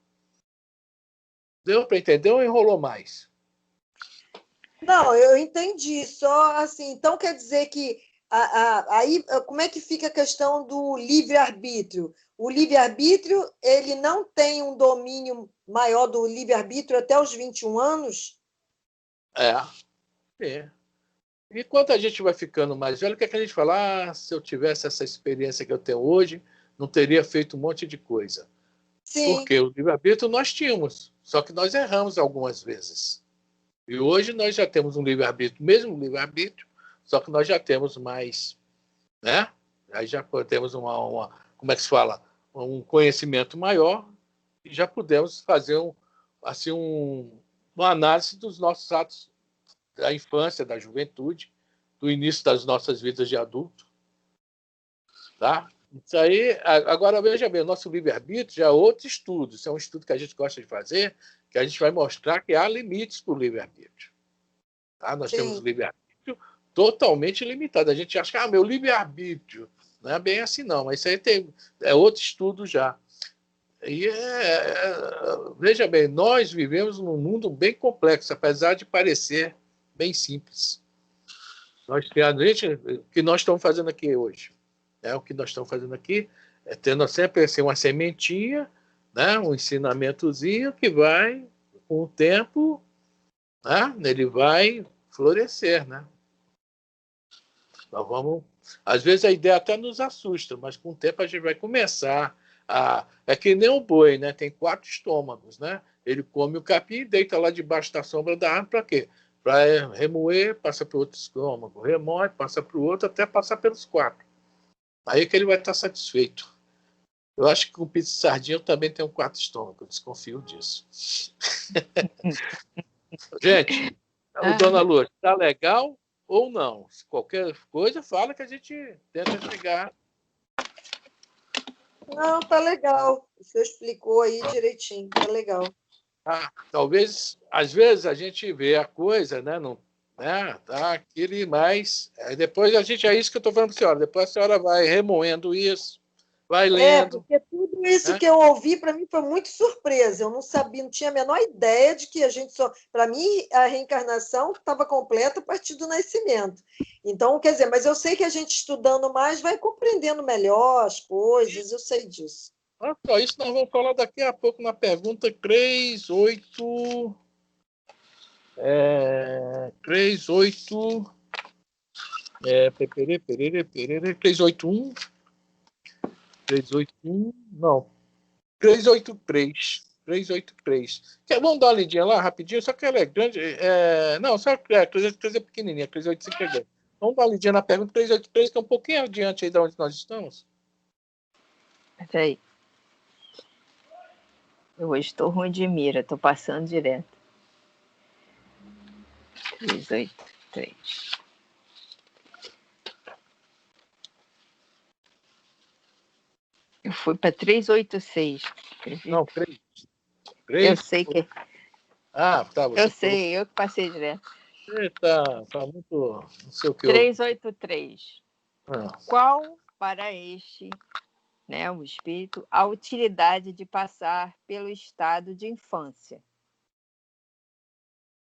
Deu para entender ou enrolou mais? Não, eu entendi. Só assim, então quer dizer que aí como é que fica a questão do livre-arbítrio? O livre-arbítrio, ele não tem um domínio maior do livre-arbítrio até os 21 anos? É. E quando a gente vai ficando mais velho, o que é que a gente fala? Se eu tivesse essa experiência que eu tenho hoje, não teria feito um monte de coisa. Sim. Porque o livre-arbítrio nós tínhamos, só que nós erramos algumas vezes. E hoje nós já temos um livre-arbítrio, mesmo um livre-arbítrio, só que nós já temos mais, né? Aí já temos como é que se fala? Um conhecimento maior e já podemos fazer uma análise dos nossos atos da infância, da juventude, do início das nossas vidas de adulto. Tá? Isso aí, agora veja bem, o nosso livre-arbítrio já é outro estudo, isso é um estudo que a gente gosta de fazer, que a gente vai mostrar que há limites para o livre-arbítrio. Tá? Nós temos o livre-arbítrio totalmente limitado. A gente acha que meu livre-arbítrio não é bem assim, não, mas isso aí é outro estudo já. E veja bem, nós vivemos num mundo bem complexo, apesar de parecer bem simples. O que nós estamos fazendo aqui hoje? O que nós estamos fazendo aqui é tendo sempre assim, uma sementinha, né, um ensinamentozinho que vai, com o tempo, né, ele vai florescer. Né? Nós vamos, às vezes a ideia até nos assusta, mas com o tempo a gente vai começar a... É que nem o boi, né? Tem 4 estômagos. Né? Ele come o capim e deita lá debaixo da sombra da árvore para quê? Para remoer, passa para o outro estômago, remoe, passa para o outro, até passar pelos 4. Aí que ele vai estar satisfeito. Eu acho que com pizza de sardinha eu também tenho 4 estômagos, eu desconfio disso. Gente, Dona Lua, está legal ou não? Se qualquer coisa, fala que a gente tenta chegar. Não, tá legal. O senhor explicou aí direitinho, tá legal. Talvez, às vezes, a gente vê a coisa, né? Não, né? Tá aquele mais. Depois a gente, é isso que eu estou falando para a senhora. Depois a senhora vai remoendo isso, vai lendo. Porque tudo isso que eu ouvi, para mim, foi muito surpresa. Eu não sabia, não tinha a menor ideia de que a gente só. Para mim, a reencarnação estava completa a partir do nascimento. Então, quer dizer, mas eu sei que a gente estudando mais vai compreendendo melhor as coisas, eu sei disso. Isso nós vamos falar daqui a pouco na pergunta 38. 38. 381. 381. Não. 383. 383. Vamos dar uma lidinha lá rapidinho, só que ela é grande. Não, só que 383 é pequenininha, 385 é grande. Vamos dar uma lidinha na pergunta 383, que é um pouquinho adiante aí de onde nós estamos. Peraí. Eu hoje estou ruim de mira, estou passando direto. 383. Eu fui para 386. Não, 3. Eu sei que. Tá. Eu sei, eu que passei direto. Tá muito. Não sei o que. 383. Qual para este, né, o espírito, a utilidade de passar pelo estado de infância?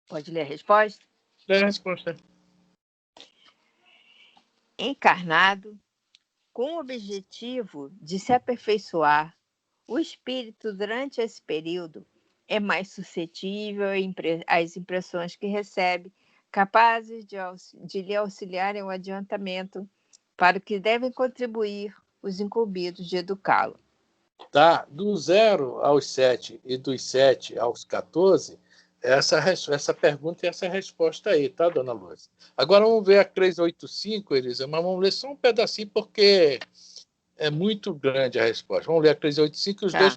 Pode ler a resposta? Lê a resposta. Encarnado, com o objetivo de se aperfeiçoar, o espírito, durante esse período, é mais suscetível às impressões que recebe, capazes de lhe auxiliarem o adiantamento para o que devem contribuir os incumbidos de educá-lo. Tá, do 0 aos 7 e dos 7 aos 14, essa pergunta e essa resposta aí, tá, Dona Lúcia? Agora vamos ver a 385, Elisa, mas vamos ler só um pedacinho, porque é muito grande a resposta. Vamos ler a 385 e os 2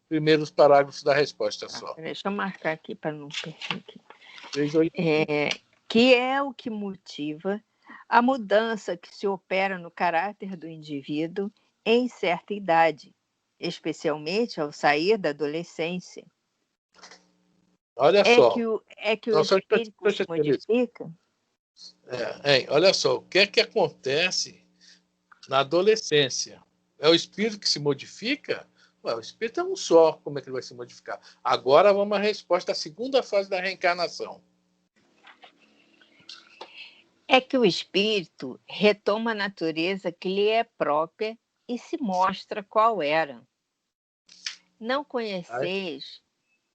primeiros parágrafos da resposta só. Deixa eu marcar aqui para não perder. 385. Que é o que motiva a mudança que se opera no caráter do indivíduo em certa idade, especialmente ao sair da adolescência. Olha só. É que o espírito se modifica? Olha só, o que é que acontece na adolescência? É o espírito que se modifica? O espírito é um só, como é que ele vai se modificar? Agora vamos à resposta à segunda fase da reencarnação. É que o espírito retoma a natureza que lhe é própria e se mostra qual era. Não conheceis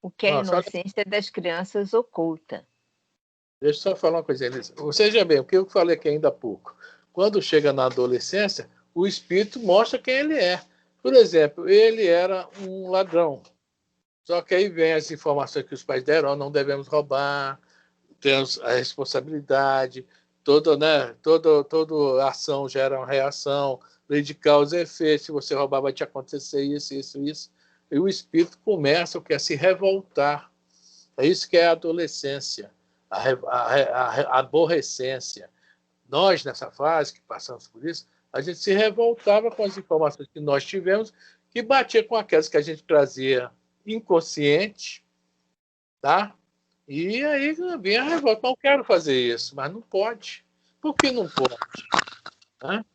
o que a inocência das crianças oculta. Deixa eu só falar uma coisinha, Elisa. Veja bem, o que eu falei aqui ainda há pouco. Quando chega na adolescência, o espírito mostra quem ele é. Por exemplo, ele era um ladrão. Só que aí vem as informações que os pais deram, não devemos roubar, temos a responsabilidade, toda ação gera uma reação, lei de causa e efeito, se você roubar vai te acontecer isso, isso, isso. E o espírito começa a se revoltar. É isso que é a adolescência, a aborrecência. Nós, nessa fase que passamos por isso, a gente se revoltava com as informações que nós tivemos, que batia com aquelas que a gente trazia inconsciente, tá? E aí vinha a revolta. Não quero fazer isso, mas não pode. Por que não pode? Né?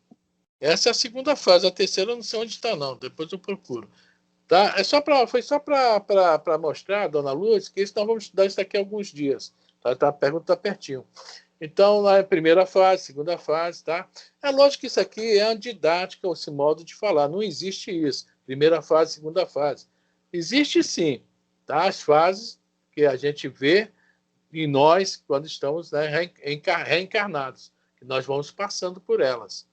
Essa é a segunda fase. A terceira eu não sei onde está, não. Depois eu procuro. Tá? Foi só para mostrar, dona Luz, que isso nós vamos estudar isso daqui a alguns dias. Tá? A pergunta está pertinho. Então, na primeira fase, segunda fase, tá? É lógico que isso aqui é uma didática, esse modo de falar. Não existe isso. Primeira fase, segunda fase. Existe sim, tá? As fases que a gente vê em nós quando estamos, né, reencarnados. Que nós vamos passando por elas.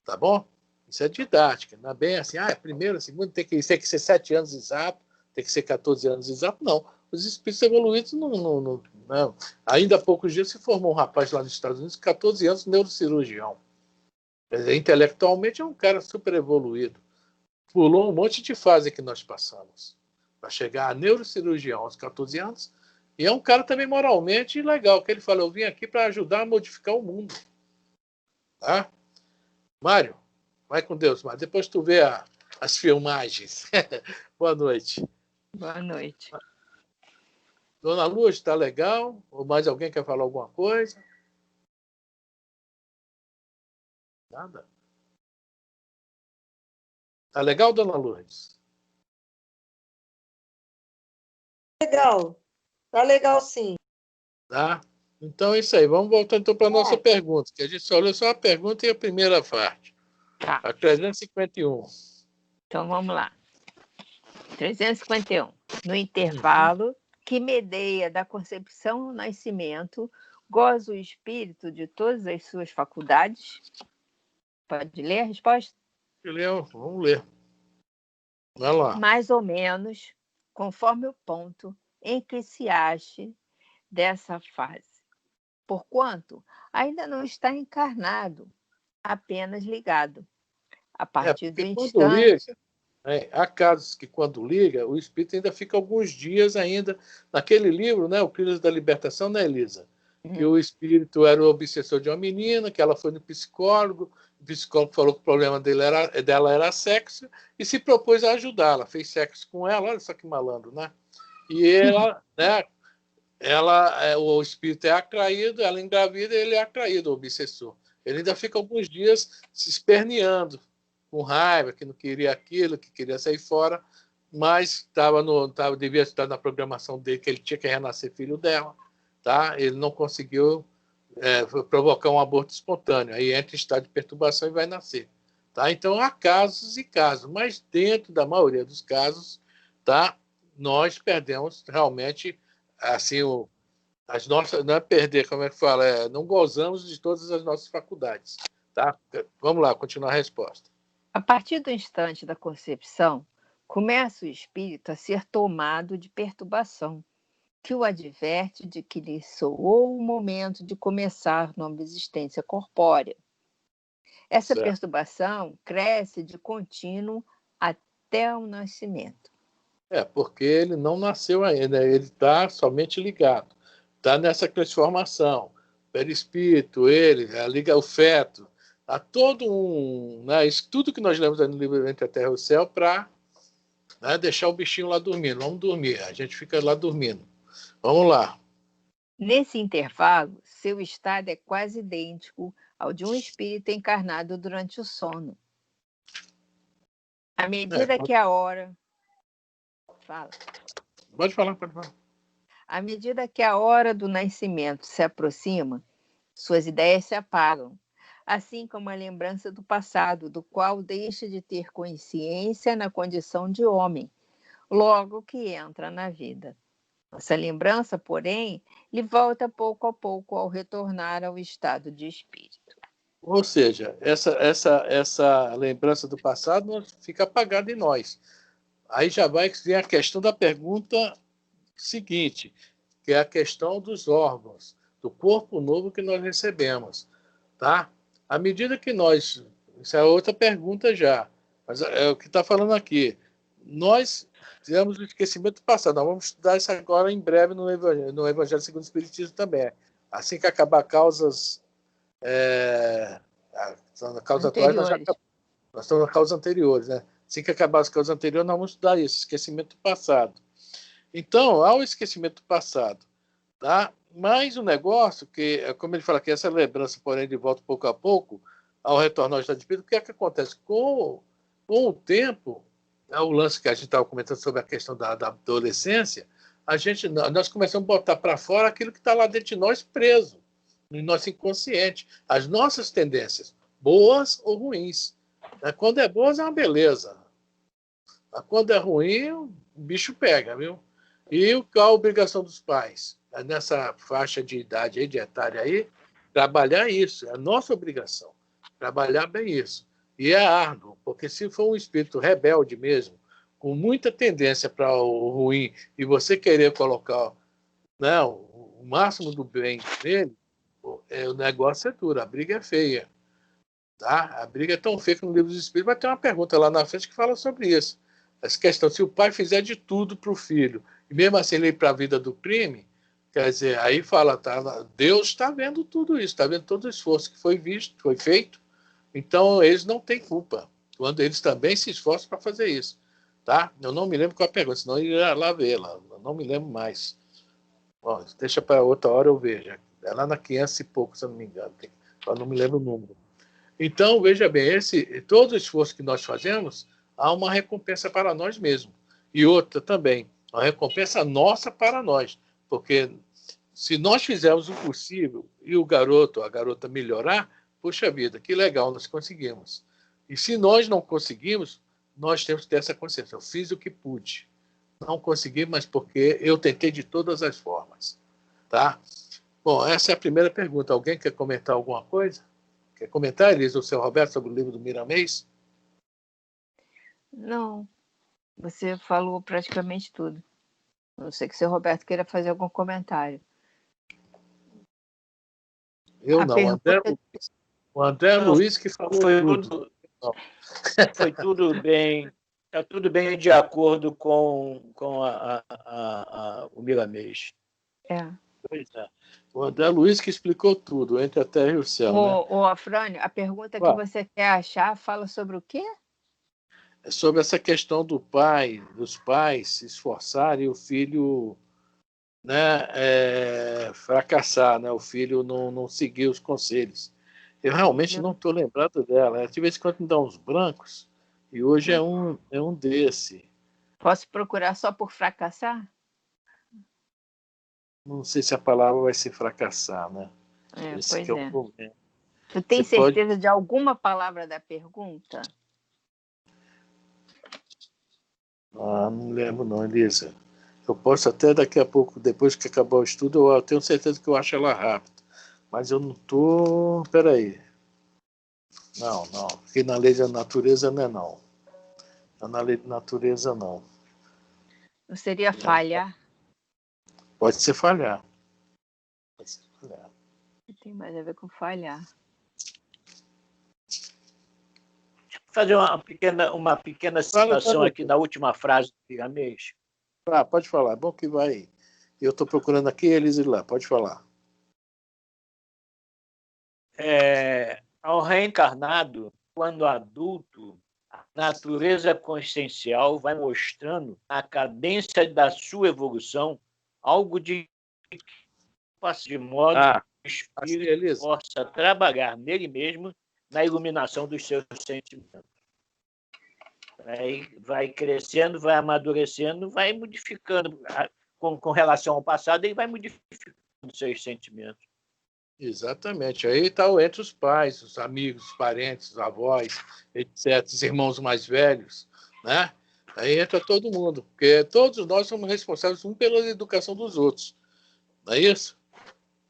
Tá bom? Isso é didática. Não é bem assim, primeiro, segundo, tem que ser 7 anos exato, tem que ser 14 anos exato. Não. Os espíritos evoluídos não. Ainda há poucos dias se formou um rapaz lá nos Estados Unidos, 14 anos, neurocirurgião. Quer dizer, intelectualmente é um cara super evoluído. Pulou um monte de fase que nós passamos para chegar a neurocirurgião aos 14 anos. E é um cara também moralmente legal, que ele fala, eu vim aqui para ajudar a modificar o mundo. Tá? Mário, vai com Deus, mas depois tu vê as filmagens. Boa noite. Boa noite. Dona Luz, está legal? Ou mais alguém quer falar alguma coisa? Nada? Tá legal, Dona Luz? Legal. Tá legal, sim. Tá? Então é isso aí. Vamos voltar então para a nossa pergunta, que a gente só olhou só a pergunta e a primeira parte. Tá. A 351. Então vamos lá. 351. No intervalo que medeia da concepção ao nascimento, goza o espírito de todas as suas faculdades? Pode ler a resposta? Vamos ler. Vai lá. Mais ou menos, conforme o ponto em que se ache dessa fase. Porquanto ainda não está encarnado, apenas ligado. A partir do instante... Há casos que, quando liga, o espírito ainda fica alguns dias ainda. Naquele livro, né, O Crimes da Libertação, né, Elisa? Que o espírito era o obsessor de uma menina, que ela foi no psicólogo, o psicólogo falou que o problema dela era sexo, e se propôs a ajudá-la. Fez sexo com ela, olha só que malandro, né? E ela, o espírito é atraído, ela engravida e ele é atraído, o obsessor. Ele ainda fica alguns dias se esperneando, com raiva, que não queria aquilo, que queria sair fora, mas devia estar na programação dele que ele tinha que renascer filho dela. Tá? Ele não conseguiu provocar um aborto espontâneo. Aí entra em estado de perturbação e vai nascer. Tá? Então, há casos e casos, mas dentro da maioria dos casos, tá? Nós perdemos realmente assim, as nossas, não é perder, como é que fala? Não gozamos de todas as nossas faculdades. Tá? Vamos lá, continuar a resposta. A partir do instante da concepção, começa o espírito a ser tomado de perturbação, que o adverte de que lhe soou o momento de começar nova existência corpórea. Essa perturbação cresce de contínuo até o nascimento. Porque ele não nasceu ainda, ele está somente ligado. Está nessa transformação. Perispírito, liga o feto. Há todo isso, tudo que nós lemos no livro Entre a Terra e o Céu para deixar o bichinho lá dormindo. Vamos dormir, a gente fica lá dormindo. Vamos lá. Nesse intervalo, seu estado é quase idêntico ao de um espírito encarnado durante o sono. À medida que a hora... Fala. Pode falar. À medida que a hora do nascimento se aproxima, suas ideias se apagam, assim como a lembrança do passado, do qual deixa de ter consciência na condição de homem, logo que entra na vida. Essa lembrança, porém, lhe volta pouco a pouco ao retornar ao estado de espírito. Ou seja, essa lembrança do passado fica apagada em nós. Aí já vai vir a questão da pergunta seguinte, que é a questão dos órgãos, do corpo novo que nós recebemos. Tá? À medida que nós... Isso é outra pergunta já, mas é o que está falando aqui. Nós tivemos o esquecimento do passado. Nós vamos estudar isso agora em breve no Evangelho segundo o Espiritismo também. Assim que acabar causas... na causa atual, nós estamos na causa anteriores, né? Assim que acabar as causas anteriores, nós vamos estudar isso, esquecimento do passado. Então, há o esquecimento do passado, tá? Mas o negócio, que, como ele fala aqui, essa lembrança, porém, de volta pouco a pouco, ao retornar ao estado de espírito, o que é que acontece? Com o tempo, é o lance que a gente estava comentando sobre a questão da adolescência, nós começamos a botar para fora aquilo que está lá dentro de nós preso, no nosso inconsciente, as nossas tendências, boas ou ruins. Quando é boas, é uma beleza. Quando é ruim, o bicho pega, viu? E qual a obrigação dos pais? Nessa faixa de idade aí, de etária aí, trabalhar isso. É a nossa obrigação. Trabalhar bem isso. E é árduo, porque se for um espírito rebelde mesmo, com muita tendência para o ruim, e você querer colocar, né, o máximo do bem nele, o negócio é duro, a briga é feia. Tá? A briga é tão feia que no Livro dos Espíritos vai ter uma pergunta lá na frente que fala sobre isso. Essa questão, se o pai fizer de tudo para o filho, e mesmo assim ele ir para a vida do crime, quer dizer, aí fala, tá, Deus está vendo tudo isso, está vendo todo o esforço que foi visto, foi feito, então eles não têm culpa, quando eles também se esforçam para fazer isso. Tá? Eu não me lembro qual a pergunta, senão eu ia lá vê-la, eu não me lembro mais. Bom, deixa para outra hora eu vejo. É lá na 500 e pouco, se eu não me engano, eu não me lembro o número. Então, veja bem, todo o esforço que nós fazemos, há uma recompensa para nós mesmos. E outra também, uma recompensa nossa para nós. Porque se nós fizermos o possível e o garoto, a garota melhorar, puxa vida, que legal, nós conseguimos. E se nós não conseguimos, nós temos que ter essa consciência. Eu fiz o que pude. Não consegui, mas porque eu tentei de todas as formas. Tá? Bom, essa é a primeira pergunta. Alguém quer comentar alguma coisa? Quer comentar, Elisa, o seu Roberto, sobre o livro do Miramês? Não, você falou praticamente tudo. A não ser que o seu Roberto queira fazer algum comentário. Eu não, o André Luiz que falou tudo. Foi tudo bem, está tudo bem de acordo com o Miramês. Pois é. O André Luiz que explicou tudo, entre a terra e o céu. Ô, Afrânio, a pergunta que você quer achar fala sobre o quê? É sobre essa questão dos pais se esforçarem e o filho, né, fracassar, né, o filho não seguir os conselhos. Eu realmente não estou lembrado dela. De vez em quando me dá uns brancos, e hoje é um desse. Posso procurar só por fracassar? Não sei se a palavra vai ser fracassar, né? Esse pois que é o problema. Tu tem certeza de alguma palavra da pergunta? Não lembro não, Elisa. Eu posso até daqui a pouco, depois que acabar o estudo, eu tenho certeza que eu acho ela rápida. Mas eu não estou... Peraí. Não. Porque na lei da natureza não é não. Na lei da natureza não. Não seria falhar? Pode ser falhar. Tem mais a ver com falhar. Fazer uma pequena citação aqui na última frase do Miramês. Pode falar. É bom que vai. Eu estou procurando aqui, eles ir lá. Pode falar. Ao reencarnado, quando adulto, a natureza consciencial vai mostrando a cadência da sua evolução algo de modo que o espírito possa trabalhar nele mesmo na iluminação dos seus sentimentos. Vai crescendo, vai amadurecendo, vai modificando. Com relação ao passado, ele vai modificando os seus sentimentos. Exatamente. Aí está entre os pais, os amigos, os parentes, os avós, etc., os irmãos mais velhos, né? Aí entra todo mundo, porque todos nós somos responsáveis um pela educação dos outros. Não é isso?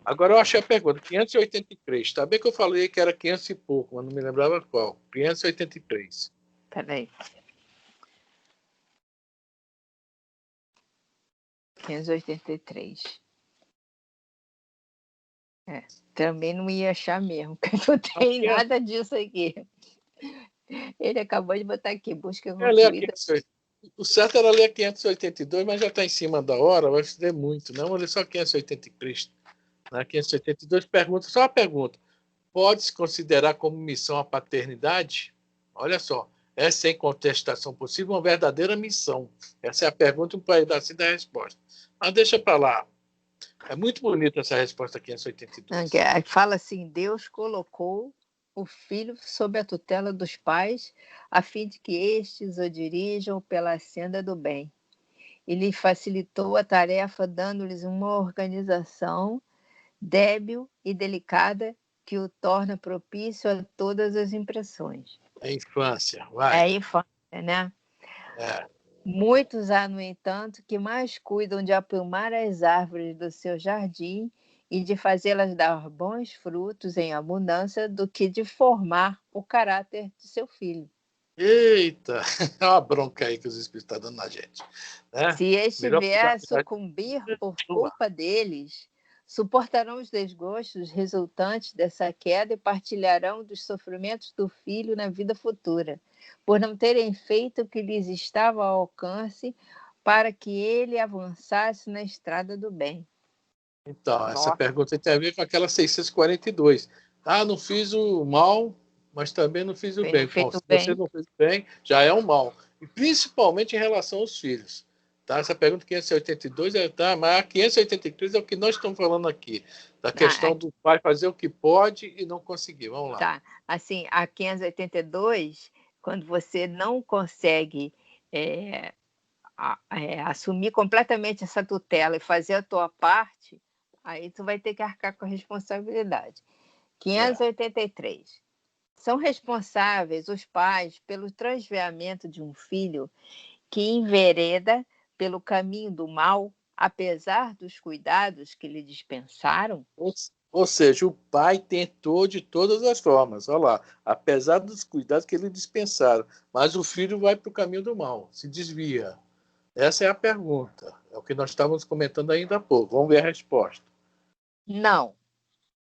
Agora eu achei a pergunta, 583. Tá bem que eu falei que era 500 e pouco, mas não me lembrava qual. 583. Peraí. 583. Também não ia achar mesmo, porque não tem nada disso aqui. Ele acabou de botar aqui, busca concluída. O certo era ler 582, mas já está em cima da hora, vai ser muito. Não, vou ler só 583. 582 pergunta, só uma pergunta. Pode-se considerar como missão a paternidade? Olha só, é sem contestação possível uma verdadeira missão. Essa é a pergunta, um pedacinho da resposta. Mas deixa para lá. É muito bonita essa resposta 582. Fala assim, Deus colocou o filho sob a tutela dos pais, a fim de que estes o dirijam pela senda do bem. E lhe facilitou a tarefa, dando-lhes uma organização débil e delicada que o torna propício a todas as impressões. É a infância, vai. É a infância, né? É. Muitos há, no entanto, que mais cuidam de aprumar as árvores do seu jardim e de fazê-las dar bons frutos em abundância do que de formar o caráter de seu filho. Eita, é uma bronca aí que os espíritos estão dando na gente. Né? Se este vier a sucumbir por culpa deles, suportarão os desgostos resultantes dessa queda e partilharão dos sofrimentos do filho na vida futura, por não terem feito o que lhes estava ao alcance para que ele avançasse na estrada do bem. Então, essa pergunta tem a ver com aquela 642. Não fiz o mal, mas também não fiz o bem. Bom, se você não fez o bem, já é um mal. E principalmente em relação aos filhos. Tá? Essa pergunta 582 mas a 583 é o que nós estamos falando aqui. Da questão do pai fazer o que pode e não conseguir. Vamos lá. Tá. Assim, a 582, quando você não consegue assumir completamente essa tutela e fazer a tua parte, aí tu vai ter que arcar com a responsabilidade. 583. São responsáveis os pais pelo transviamento de um filho que envereda pelo caminho do mal, apesar dos cuidados que lhe dispensaram? Ou seja, o pai tentou de todas as formas, olha lá, apesar dos cuidados que lhe dispensaram, mas o filho vai para o caminho do mal, se desvia. Essa é a pergunta, é o que nós estávamos comentando ainda há pouco. Vamos ver a resposta. Não.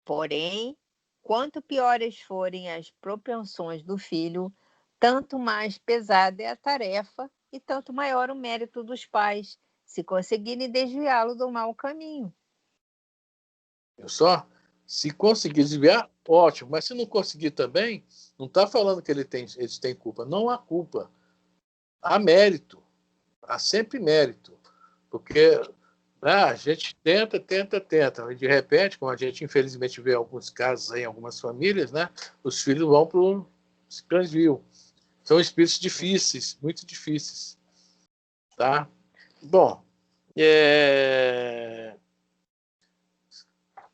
Porém, quanto piores forem as propensões do filho, tanto mais pesada é a tarefa e tanto maior o mérito dos pais, se conseguirem desviá-lo do mau caminho. Viu só? Se conseguir desviar, ótimo. Mas se não conseguir também, não está falando que eles têm culpa. Não há culpa. Há mérito. Há sempre mérito. Porque a gente tenta. E de repente, como a gente infelizmente vê alguns casos aí, em algumas famílias, né, os filhos vão para o desvio. São espíritos difíceis, muito difíceis. Tá? Bom,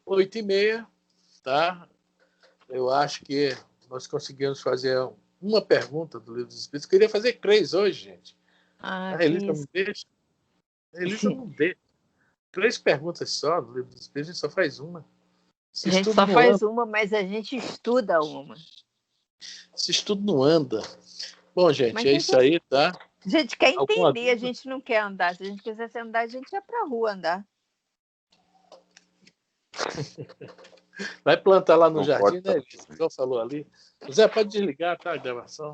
8h30, tá? Eu acho que nós conseguimos fazer uma pergunta do Livro dos Espíritos. Eu queria fazer 3 hoje, gente. A Elisa não deixa. A Elisa não deixa. 3 perguntas só do Livro dos Espíritos, a gente só faz uma. A gente só faz uma, mas a gente estuda uma. Esse estudo não anda. Bom, gente, é isso aí, tá? A gente quer entender, a gente não quer andar. Se a gente quisesse andar, a gente ia para a rua andar. Vai plantar lá no jardim, né, Elisa? Igual falou ali. Zé, pode desligar, tá, a gravação?